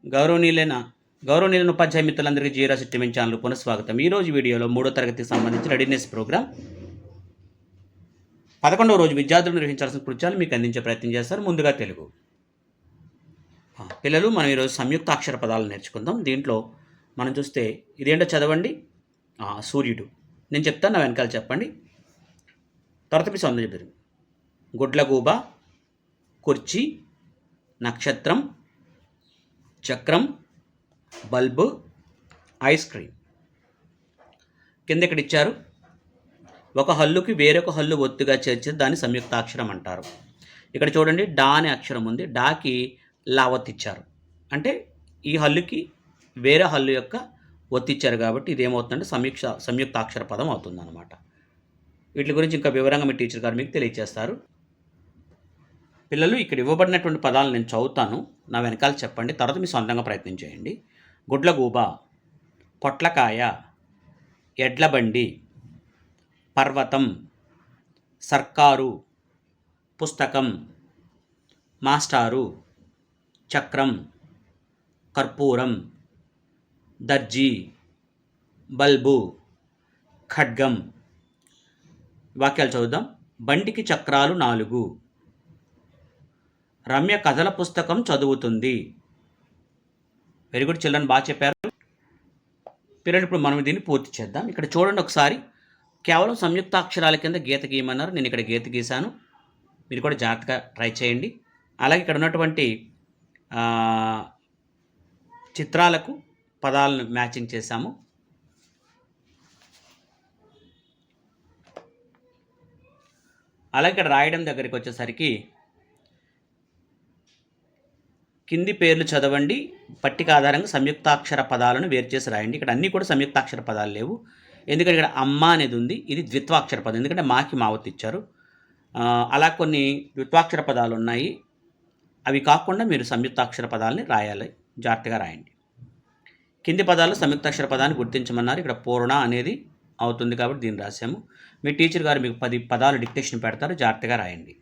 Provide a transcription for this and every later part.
గౌరవనీయులైన గౌరవనీయులైన ఉపాధ్యాయ మిత్రులందరికీ జీరా సిస్టమింగ్ ఛానల్ పునఃస్వాగతం. ఈరోజు వీడియోలో 3వ తరగతికి సంబంధించిన రెడీనెస్ ప్రోగ్రామ్ 11వ రోజు విద్యార్థులు నిర్వహించాల్సిన కృత్యాలు మీకు అందించే ప్రయత్నం చేస్తారు. ముందుగా తెలుగు. పిల్లలు, మనం ఈరోజు సంయుక్తాక్షర పదాలు నేర్చుకుందాం. దీంట్లో మనం చూస్తే ఇదేంటో చదవండి. సూర్యుడు. నేను చెప్తాను, నా వెనకాల చెప్పండి. తర్వాత మీ సొంతం చెప్పారు. గుడ్లగూబ, కుర్చీ, నక్షత్రం, చక్రం, బల్బు, ఐస్ క్రీమ్. కింద ఇక్కడ ఇచ్చారు. ఒక హల్లుకి వేరొక హల్లు ఒత్తుగా చేర్చి దాన్ని సంయుక్తాక్షరం అంటారు. ఇక్కడ చూడండి, డా అనే అక్షరం ఉంది. డాకి లావత్ ఇచ్చారు, అంటే ఈ హల్లుకి వేరే హల్లు యొక్క ఒత్తిచ్చారు కాబట్టి ఇదేమవుతుందంటే సంయుక్తాక్షర పదం అవుతుందన్నమాట. వీటి గురించి ఇంకా వివరంగా మీ టీచర్ గారు మీకు తెలియజేస్తారు. పిల్లలు, ఇక్కడ ఇవ్వబడినటువంటి పదాలు నేను చదువుతాను, నా వెనకాల చెప్పండి. తర్వాత మీ సొంతంగా ప్రయత్నం చేయండి. గుడ్లగూబ, పొట్లకాయ, ఎడ్లబండి, పర్వతం, సర్కారు, పుస్తకం, మాస్టారు, చక్రం, కర్పూరం, దర్జీ, బల్బు, ఖడ్గం. వాక్యాలు చదువుదాం. బండికి చక్రాలు 4. రమ్య కథల పుస్తకం చదువుతుంది. వెరీ గుడ్ చిల్డ్రన్, బాగా చెప్పారు పిల్లలు. ఇప్పుడు మనం దీన్ని పూర్తి చేద్దాం. ఇక్కడ చూడండి ఒకసారి. కేవలం సంయుక్తాక్షరాల కింద గీత గీయమన్నారు. నేను ఇక్కడ గీత గీశాను, మీరు కూడా జాగ్రత్తగా ట్రై చేయండి. అలాగే ఇక్కడ ఉన్నటువంటి చిత్రాలకు పదాలను మ్యాచింగ్ చేశాము. అలాగే ఇక్కడ రాయడం దగ్గరికి వచ్చేసరికి కింది పేర్లు చదవండి, పట్టిక ఆధారంగా సంయుక్తాక్షర పదాలను వేరు చేసి రాయండి. ఇక్కడ అన్నీ కూడా సంయుక్తాక్షర పదాలు లేవు, ఎందుకంటే ఇక్కడ అమ్మ అనేది ఉంది. ఇది ద్విత్వాక్షర పదం, ఎందుకంటే మాకి మావత్ ఇచ్చారు. అలా కొన్ని ద్విత్వాక్షర పదాలు ఉన్నాయి. అవి కాకుండా మీరు సంయుక్తాక్షర పదాలని రాయాలి, జాగ్రత్తగా రాయండి. కింది పదాలు సంయుక్తాక్షర పదాన్ని గుర్తించమన్నారు. ఇక్కడ పూర్ణ అనేది అవుతుంది కాబట్టి దీన్ని రాసాము. మీ టీచర్ గారు మీకు 10 పదాలు డిక్టేషన్ పెడతారు, జాగ్రత్తగా రాయండి.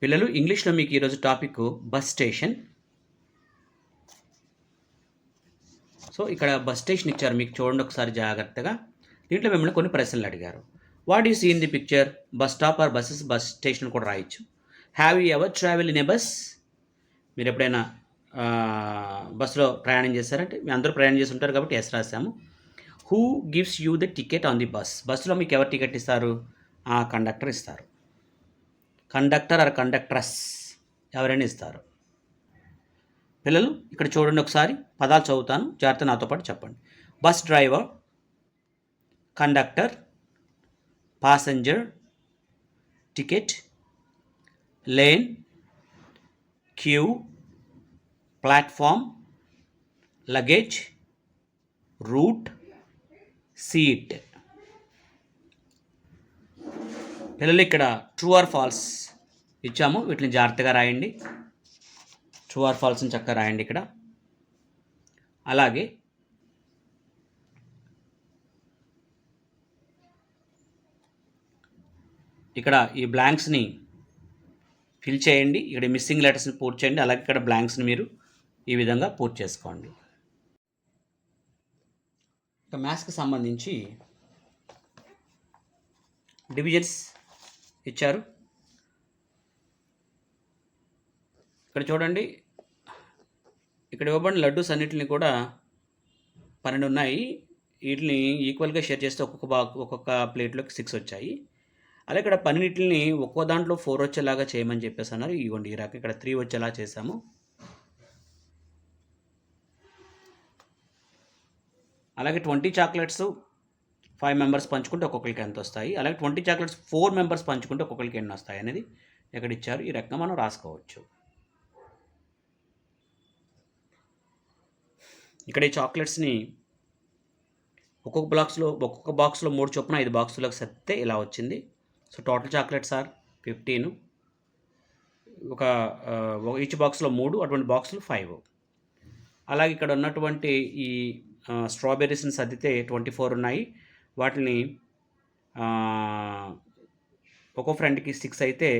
పిల్లలు, ఇంగ్లీష్లో మీకు ఈరోజు టాపిక్ బస్ స్టేషన్. సో ఇక్కడ బస్ స్టేషన్ ఇచ్చారు మీకు, చూడండి ఒకసారి జాగ్రత్తగా. దీంట్లో మిమ్మల్ని కొన్ని ప్రశ్నలు అడిగారు. What you see in the picture? Bus stop or buses, bus station కూడా రాయొచ్చు. Have you ever travel in a bus? మీరు ఎప్పుడైనా బస్సులో ప్రయాణం చేశారంటే మీ అందరూ ప్రయాణం చేసి ఉంటారు కాబట్టి ఎస్ రాసాము. Who gives you the ticket on the bus? బస్సులో మీకు ఎవరు టికెట్ ఇస్తారు? కండక్టర్ ఇస్తారు. కండక్టర్ ఆర్ కండక్ట్రస్ ఎవరైనా ఇస్తారు. పిల్లలు, ఇక్కడ చూడండి ఒకసారి. పదాలు చదువుతాను, జాగ్రత్త నాతో పాటు చెప్పండి. Bus driver, conductor, passenger, ticket, lane, queue, platform, luggage, route, seat. పిల్లలు, ఇక్కడ ట్రూ ఆర్ ఫాల్స్ ఇచ్చాము, వీటిని జాగ్రత్తగా రాయండి. ట్రూ ఆర్ ఫాల్స్ని చక్కగా రాయండి ఇక్కడ. అలాగే ఇక్కడ ఈ బ్లాంక్స్ని ఫిల్ చేయండి. ఇక్కడ మిస్సింగ్ లెటర్స్ని పూర్తి చేయండి. అలాగే ఇక్కడ బ్లాంక్స్ని మీరు ఈ విధంగా పూర్తి చేసుకోండి. ఇక మ్యాథ్స్కి సంబంధించి డివిజన్స్ ఇచ్చారు. ఇక్కడ చూడండి, ఇక్కడ ఇవ్వబడిన లడ్డూస్ అన్నిటిని కూడా 12 ఉన్నాయి. వీటిని ఈక్వల్గా షేర్ చేస్తే ఒక్కొక్క ప్లేట్లోకి 6 వచ్చాయి. అలాగే ఇక్కడ 12 ఒక్కో దాంట్లో 4 వచ్చేలాగా చేయమని చెప్పేసి అన్నారు. ఇవ్వండి, ఈ రకం ఇక్కడ 3 వచ్చేలా చేశాము. అలాగే 20 చాక్లెట్స్ 5 మెంబర్స్ పంచుకుంటే ఒక్కొక్కరికి ఎంత వస్తాయి, అలాగే 20 చాక్లెట్స్ 4 మెంబర్స్ పంచుకుంటే ఒక్కొక్కరికి ఎన్ని వస్తాయి అనేది ఎక్కడ ఇచ్చారు. ఈ రకంగా మనం రాసుకోవచ్చు. ఇక్కడ ఈ చాక్లెట్స్ని ఒక్కొక్క బాక్స్లో 3 చొప్పున 5 బాక్సులకు సత్తే ఇలా వచ్చింది. So total chocolates are 15. Each బాక్స్లో 3, అటువంటి బాక్సులు 5. అలాగే ఇక్కడ ఉన్నటువంటి ఈ స్ట్రాబెర్రీస్ని సర్దితే 24 ఉన్నాయి. వాటిని ఒక్కో ఫ్రెండ్కి 6 అయితే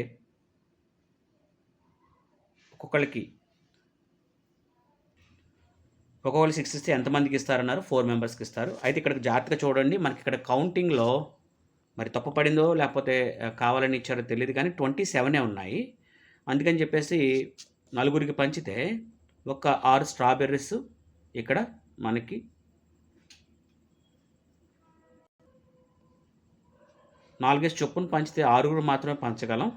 ఒక్కొక్కరికి ఒకవేళ 6 ఇస్తే ఎంతమందికి ఇస్తారన్నారు? 4 మెంబర్స్‌కి ఇస్తారు. అయితే ఇక్కడ జాగ్రత్తగా చూడండి. మనకి ఇక్కడ కౌంటింగ్‌లో మరి తప్పు పడిందో లేకపోతే కావాలని ఇచ్చారో తెలీదు కానీ 27 ఉన్నాయి. అందుకని చెప్పేసి నలుగురికి పంచితే ఒక 6 స్ట్రాబెర్రీస్ ఇక్కడ మనకి 4 చొప్పున పంచితే 6 మాత్రమే పంచగలం.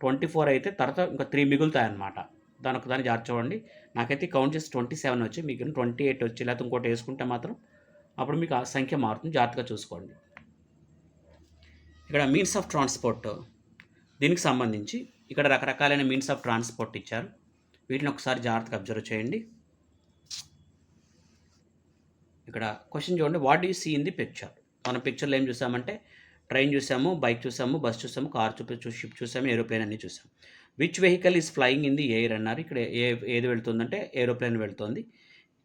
24 అయితే తర్వాత ఇంకా 3 మిగులుతాయన్నమాట. దాన్ని జాగ్రత్త చూడండి. నాకైతే కౌంట్ చేసి 27 వచ్చి మీకు 28 వచ్చి లేకపోతే ఇంకోటి వేసుకుంటే మాత్రం అప్పుడు మీకు ఆ సంఖ్య మారుతుంది. జాగ్రత్తగా చూసుకోండి. ఇక్కడ మీన్స్ ఆఫ్ ట్రాన్స్పోర్ట్ దీనికి సంబంధించి ఇక్కడ రకరకాలైన మీన్స్ ఆఫ్ ట్రాన్స్పోర్ట్ ఇచ్చారు. వీటిని ఒకసారి జాగ్రత్తగా అబ్జర్వ్ చేయండి. ఇక్కడ క్వశ్చన్ చూడండి, what do you see in the picture? మనం పిక్చర్లో ఏం చూసామంటే ట్రైన్ చూసాము, బైక్ చూసాము, బస్ చూసాము, కార్ షిప్ చూసాము, ఏరోప్లేన్ అన్నీ చూసాము. Which vehicle is flying in the air అన్నారు. ఇక్కడ ఏది వెళ్తుందంటే ఏరోప్లేన్ వెళ్తుంది.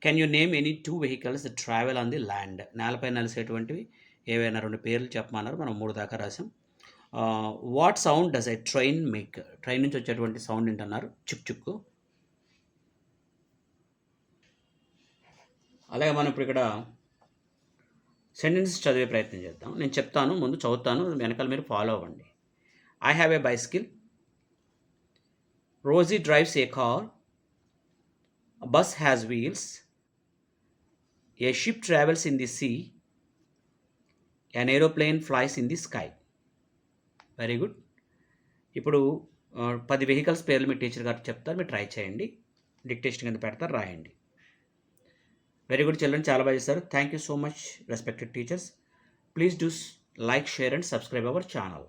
Can you name any 2 vehicles travel on the land? నేలపై నలిసేటువంటివి ఏవైనా 2 పేర్లు చెప్పమన్నారు. మనం 3 దాకా రాసాం. What sound does A train make? Train నుంచి వచ్చేటువంటి సౌండ్ ఏంటన్నారు? చుక్ చుక్కు. అలాగే మనం ఇప్పుడు ఇక్కడ సెంటెన్సెస్ చదివే ప్రయత్నం చేద్దాం. నేను చెప్తాను, ముందు చదువుతాను, వెనకాల మీరు ఫాలో అవ్వండి. I have a bicycle. Rosie drives a car. A bus has wheels. A ship travels in the sea. An aeroplane flies in the sky. Very good. ఇప్పుడు 10 వెహికల్స్ పేర్లు మీ టీచర్ గారు చెప్తారు, మీరు ట్రై చేయండి. డిక్టేషన్ కింద పెడతారు, రాయండి. వెరీ గుడ్ చిల్డ్రన్, చాలా బాగా చేస్తారు. Thank you so much respected teachers. Please do like, share and subscribe our channel.